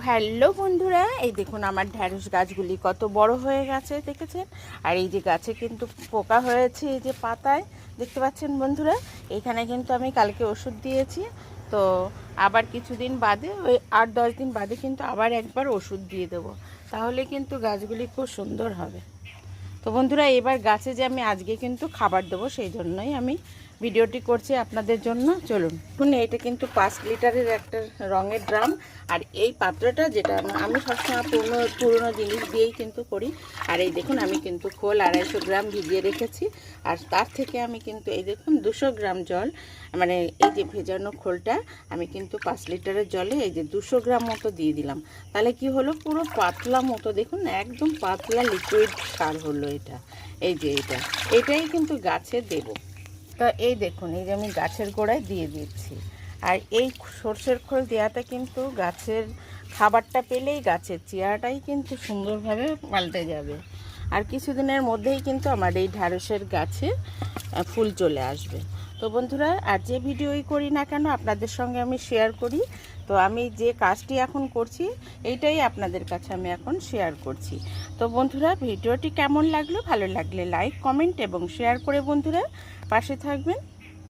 Hello বন্ধুরা, এই দেখুন আমার ঢ্যাঁড়স গাছগুলি কত বড় হয়ে গেছে দেখেছেন। আর এই যে গাছে কিন্তু পোকা হয়েছে, এই যে পাতায় দেখতে পাচ্ছেন বন্ধুরা। এখানে কিন্তু আমি কালকে ওষুধ দিয়েছি, তো আবার কিছুদিন বাদে ওই 8-10 দিন বাদে কিন্তু আবার একবার ওষুধ দিয়ে দেবো, তাহলে কিন্তু গাছগুলি খুব সুন্দর হবে। তো বন্ধুরা, এবার গাছে যে আমি আজকে কিন্তু খাবার দেবো, সেই জন্যই আমি ভিডিওটি করছি আপনাদের জন্য। চলুন, শুনুন, এটা কিন্তু 5 লিটারের একটা রঙের ড্রাম। আর এই পাত্রটা, যেটা আমি সবসময় পুরনো জিনিস দিয়েই কিন্তু করি। আর এই দেখুন, আমি কিন্তু খোল 250 গ্রাম ভিজিয়ে রেখেছি। আর তার থেকে আমি কিন্তু এই দেখুন 200 গ্রাম জল, মানে এই যে ভেজানো খোলটা আমি কিন্তু 5 লিটারের জলে এই যে 200 গ্রাম মতো দিয়ে দিলাম। তাহলে কি হলো, পুরো পাতলা মতো, দেখুন একদম পাতলা লিকুইড সার হলো এটা। এই যে এটাই কিন্তু গাছে দেব। তো এই দেখুন, এই যে আমি গাছের গোড়ায় দিয়ে দিচ্ছি। আর এই সর্ষের খোল দেওয়াটা কিন্তু গাছের খাবারটা পেলেই গাছের চেহারাটাই কিন্তু সুন্দরভাবে পাল্টে যাবে। আর কিছুদিনের মধ্যেই কিন্তু আমার এই ঢ্যাঁড়সের গাছে ফুল চলে আসবে। তো বন্ধুরা, আর যে ভিডিওই করি না কেন আপনাদের সঙ্গে আমি শেয়ার করি। তো আমি যে কাজটি এখন করছি, এইটাই আপনাদের কাছে আমি এখন শেয়ার করছি। তো বন্ধুরা, ভিডিওটি কেমন লাগলো, ভালো লাগলে লাইক, কমেন্ট এবং শেয়ার করে বন্ধুরা পাশে থাকবেন।